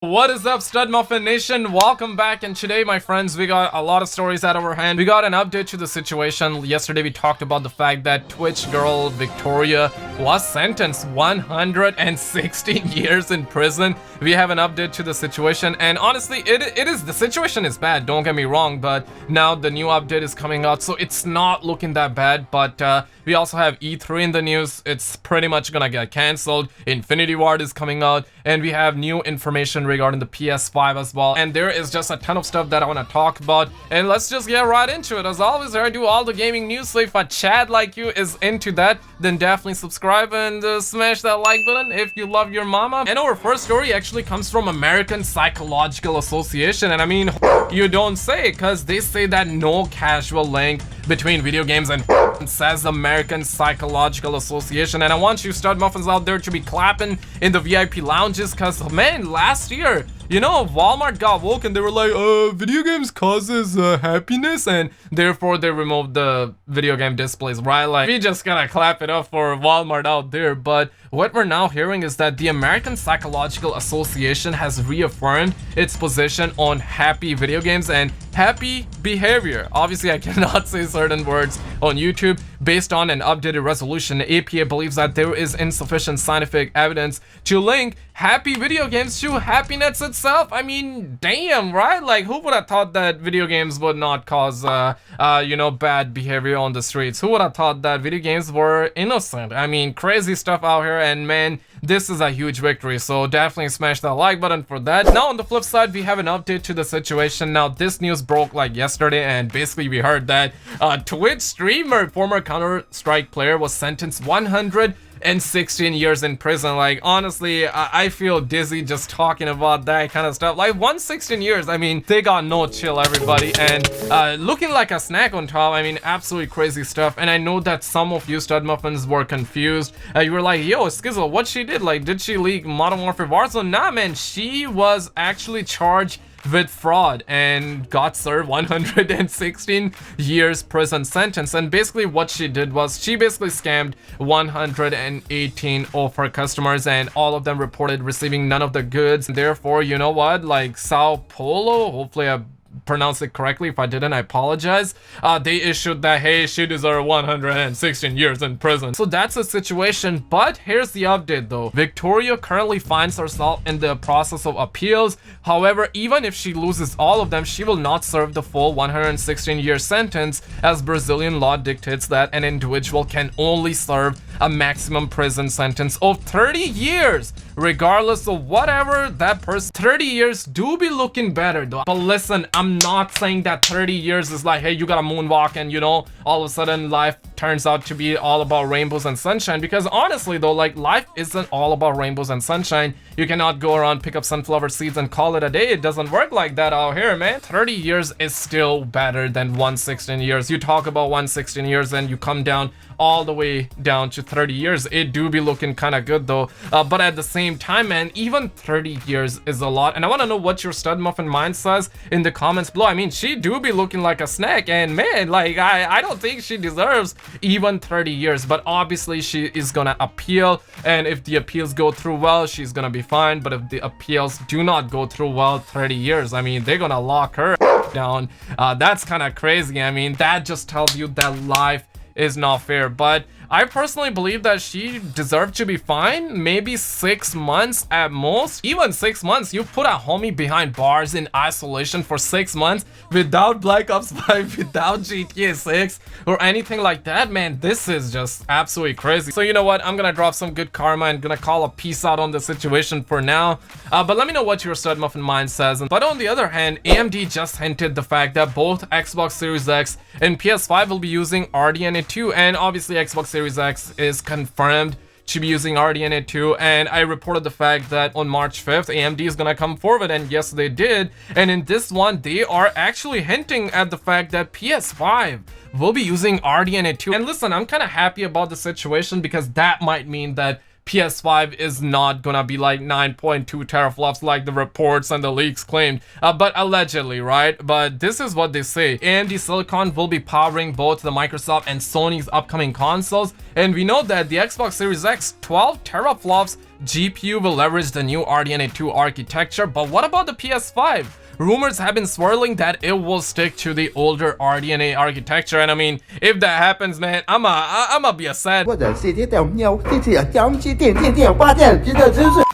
What is up, Stud Muffin Nation? Welcome back, and today, my friends, we got a lot of stories out of our hand. We got an update to the situation. Yesterday, we talked about the fact that Twitch girl Victoria was sentenced 116 years in prison. We have an update to the situation, and honestly, the situation is bad, don't get me wrong, but now the new update is coming out, so it's not looking that bad. But we also have E3 in the news. It's pretty much gonna get cancelled. Infinity Ward is coming out, and we have new information regarding the PS5 as well. And there is just a ton of stuff that I want to talk about, and let's just get right into it. As always, I do all the gaming news, so if a Chad like you is into that, then definitely subscribe and smash that like button if you love your mama. And our first story actually comes from American Psychological Association, and I mean, you don't say, because they say that no casual link between video games and says American Psychological Association. And I want you stud muffins out there to be clapping in the VIP lounges, because man, last year, you know, Walmart got woke and they were like, video games causes happiness, and therefore they removed the video game displays, right? Like, we just gotta clap it up for Walmart out there. But what we're now hearing is that the American Psychological Association has reaffirmed its position on happy video games and happy behavior. Obviously, I cannot say certain words on YouTube. Based on an updated resolution, the APA believes that there is insufficient scientific evidence to link happy video games to happiness itself. I mean, damn, right? Like, who would have thought that video games would not cause, you know, bad behavior on the streets? Who would have thought that video games were innocent? I mean, crazy stuff out here, and man, this is a huge victory, so definitely smash that like button for that. Now, on the flip side, we have an update to the situation. Now, this news broke like yesterday, and basically we heard that Twitch streamer, former Counter-Strike player, was sentenced 116 years in prison. Like, honestly, I feel dizzy just talking about that kind of stuff. Like, 116 years, I mean, they got no chill, everybody. And looking like a snack on top, I mean, absolutely crazy stuff. And I know that some of you stud muffins were confused. You were like, yo, Skizzle, what she did? Like, did she leak Modern Warfare Warzone? Nah, man, she was actually charged with fraud and got served 116 years prison sentence. And basically what she did was she basically scammed 118 of her customers, and all of them reported receiving none of the goods. Therefore, you know what, like Sao Paulo, hopefully I pronounced it correctly. If I didn't, I apologize. They issued that, hey, she deserves 116 years in prison. So that's the situation. But here's the update though. Victoria currently finds herself in the process of appeals. However, even if she loses all of them, she will not serve the full 116-year sentence, as Brazilian law dictates that an individual can only serve a maximum prison sentence of 30 years, regardless of whatever that person. 30 years do be looking better though. But listen, I'm not saying that 30 years is like, hey, you gotta moonwalk and, you know, all of a sudden life turns out to be all about rainbows and sunshine. Because honestly though, like, life isn't all about rainbows and sunshine. You cannot go around, pick up sunflower seeds and call it a day. It doesn't work like that out here, man. 30 years is still better than 116 years. You talk about 116 years and you come down all the way down to 30 years. It do be looking kind of good though. But at the same time, man, even 30 years is a lot. And I want to know what your stud muffin mind says in the comments below. I mean, she do be looking like a snack, and man, like, I don't think she deserves even 30 years. But obviously she is gonna appeal, and if the appeals go through well, she's gonna be fine. But if the appeals do not go through well, 30 years, I mean, they're gonna lock her down. That's kind of crazy. I mean, that just tells you that life is not fair. But I personally believe that she deserved to be fine. Maybe 6 months at most. Even 6 months. You put a homie behind bars in isolation for 6 months without Black Ops 5, without GTA 6 or anything like that, man. This is just absolutely crazy. So you know what, I'm gonna drop some good karma and gonna call a peace out on the situation for now. But let me know what your stud muffin mind says. But on the other hand, AMD just hinted the fact that both Xbox Series X and PS5 will be using RDNA2, and obviously Xbox Series X is confirmed to be using RDNA2, and I reported the fact that on March 5th AMD is gonna come forward, and yes, they did. And in this one, they are actually hinting at the fact that PS5 will be using RDNA2. And listen, I'm kind of happy about the situation, because that might mean that PS5 is not gonna be like 9.2 teraflops like the reports and the leaks claimed, but allegedly, right? But this is what they say. AMD Silicon will be powering both the Microsoft and Sony's upcoming consoles, and we know that the Xbox Series X 12 teraflops GPU will leverage the new RDNA2 architecture, but what about the PS5? Rumors have been swirling that it will stick to the older RDNA architecture, and I mean, if that happens, man, I'ma be sad.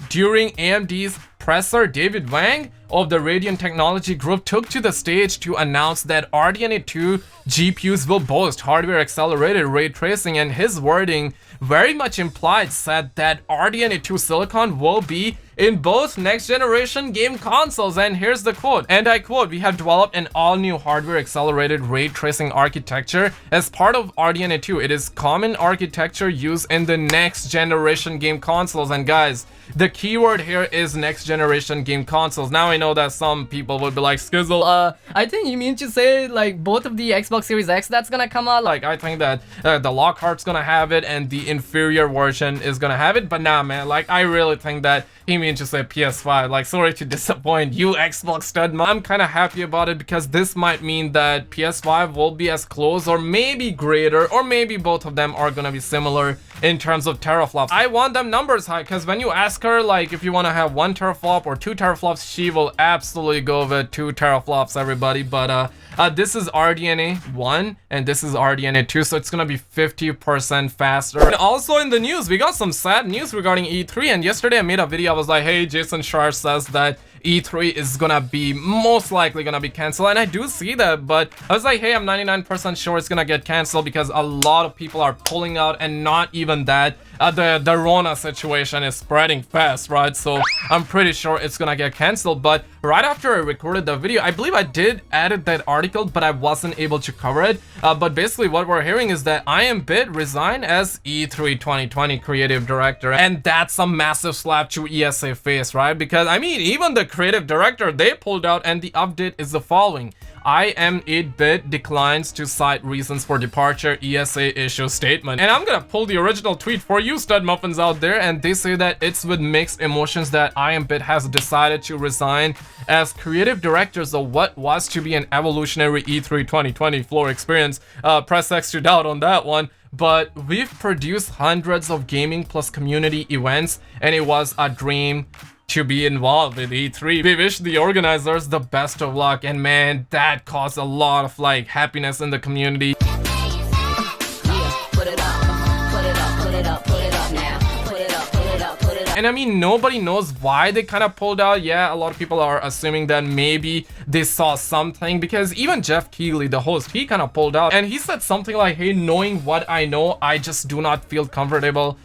During AMD's presser, David Wang of the Radiant Technology Group took to the stage to announce that RDNA2 GPUs will boast hardware-accelerated ray tracing, and his wording very much implied said that RDNA2 silicon will be in both next-generation game consoles. And here's the quote, and I quote, "We have developed an all-new hardware-accelerated ray tracing architecture as part of RDNA2. It is common architecture used in the next-generation game consoles." And guys, the keyword here is next-generation game consoles. Now I know that some people would be like, Skizzle, I think you mean to say like both of the Xbox Series X that's gonna come out? Like, I think that the Lockhart's gonna have it and the inferior version is gonna have it, but nah, man, like, I really think that he means to say PS5. Like, sorry to disappoint you, Xbox stud. I'm kind of happy about it because this might mean that PS5 will be as close or maybe greater, or maybe both of them are gonna be similar in terms of teraflops. I want them numbers high because when you ask her like if you want to have 1 teraflop or 2 teraflops, she will absolutely go with 2 teraflops, everybody. But this is RDNA 1 and this is RDNA 2, so it's gonna be 50% faster. And also in the news, we got some sad news regarding E3, and yesterday I made a video. I was like, hey, Jason Schreier says that E3 is gonna be most likely gonna be canceled, and I do see that, but I was like, hey, I'm 99% sure it's gonna get canceled because a lot of people are pulling out, and not even that, the Rona situation is spreading fast, right? So I'm pretty sure it's gonna get canceled. But right after I recorded the video, I believe I did edit that article, but I wasn't able to cover it. But basically what we're hearing is that IamBit resigned as E3 2020 creative director, and that's a massive slap to ESA face, right? Because I mean, even the creative director, they pulled out, and the update is the following: IamBit declines to cite reasons for departure, ESA issues statement. And I'm gonna pull the original tweet for you stud muffins out there, and they say that it's with mixed emotions that IamBit has decided to resign as creative directors of what was to be an evolutionary E3 2020 floor experience. Press X to doubt on that one. But we've produced hundreds of gaming plus community events, and it was a dream to be involved with E3. We wish the organizers the best of luck, and man, that caused a lot of like happiness in the community. And I mean, nobody knows why they kind of pulled out. Yeah, a lot of people are assuming that maybe they saw something, because even Jeff Keighley, the host, he kind of pulled out, and he said something like, hey, knowing what I know, I just do not feel comfortable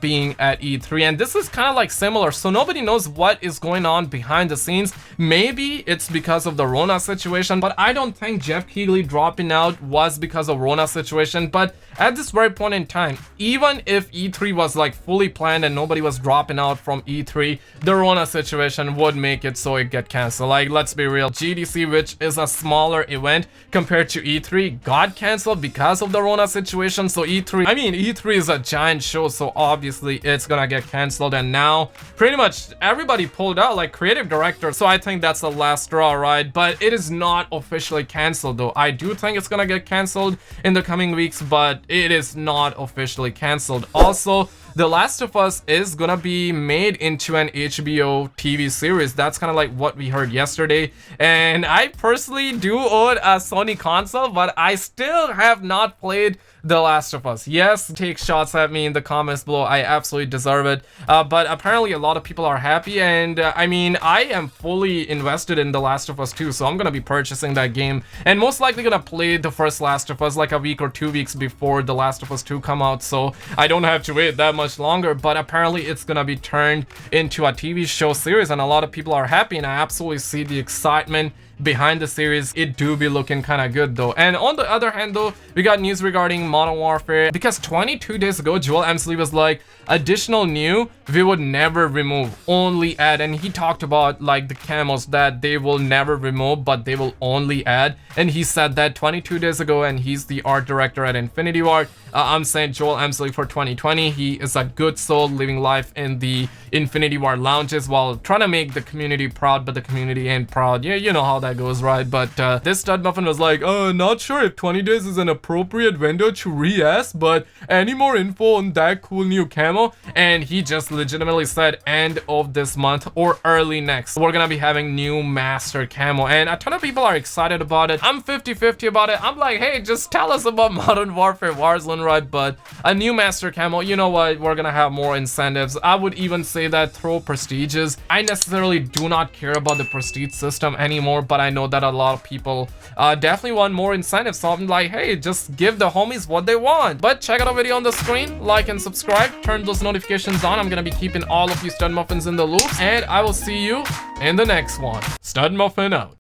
being at E3. And this is kind of like similar, so nobody knows what is going on behind the scenes. Maybe it's because of the Rona situation, but I don't think Jeff Keighley dropping out was because of Rona situation. But at this very point in time, even if E3 was like fully planned and nobody was dropping out from E3, the Rona situation would make it so it get canceled. Like, let's be real, GDC, which is a smaller event compared to E3, got canceled because of the Rona situation. So E3, I mean, E3 is a giant show, so obviously it's gonna get canceled. And now pretty much everybody pulled out, like creative director, so I think that's the last straw, right? But it is not officially canceled though. I do think it's gonna get canceled in the coming weeks, but it is not officially canceled. Also, The Last of Us is gonna be made into an HBO TV series. That's kind of like what we heard yesterday. And I personally do own a Sony console, but I still have not played The Last of Us. Yes, take shots at me in the comments below. I absolutely deserve it. But apparently a lot of people are happy, and I mean, I am fully invested in The Last of Us 2, so I'm gonna be purchasing that game, and most likely gonna play the first Last of Us like a week or 2 weeks before The Last of Us 2 come out, so I don't have to wait that much longer. But apparently it's gonna be turned into a TV show series, and a lot of people are happy, and I absolutely see the excitement behind the series. It do be looking kind of good though. And on the other hand though, we got news regarding Modern Warfare, because 22 days ago Joel Emsley was like, additional new, we would never remove, only add. And he talked about like the camos that they will never remove, but they will only add. And he said that 22 days ago, and he's the art director at Infinity Ward. I'm saying Joel Emsley for 2020. He is a good soul living life in the Infinity Ward lounges while trying to make the community proud, but the community ain't proud. Yeah, you know how that that goes, right? But this stud muffin was like, not sure if 20 days is an appropriate window to re-ask, but any more info on that cool new camo? And he just legitimately said end of this month or early next, we're gonna be having new master camo, and a ton of people are excited about it. I'm 50-50 about it. I'm like, hey, just tell us about Modern Warfare Warzone, right? But a new master camo, you know what, we're gonna have more incentives. I would even say that throw prestiges. I necessarily do not care about the prestige system anymore, but I know that a lot of people definitely want more incentives, so I'm like, hey, just give the homies what they want. But check out the video on the screen, like and subscribe, turn those notifications on. I'm gonna be keeping all of you stud muffins in the loop, and I will see you in the next one. Stud muffin out.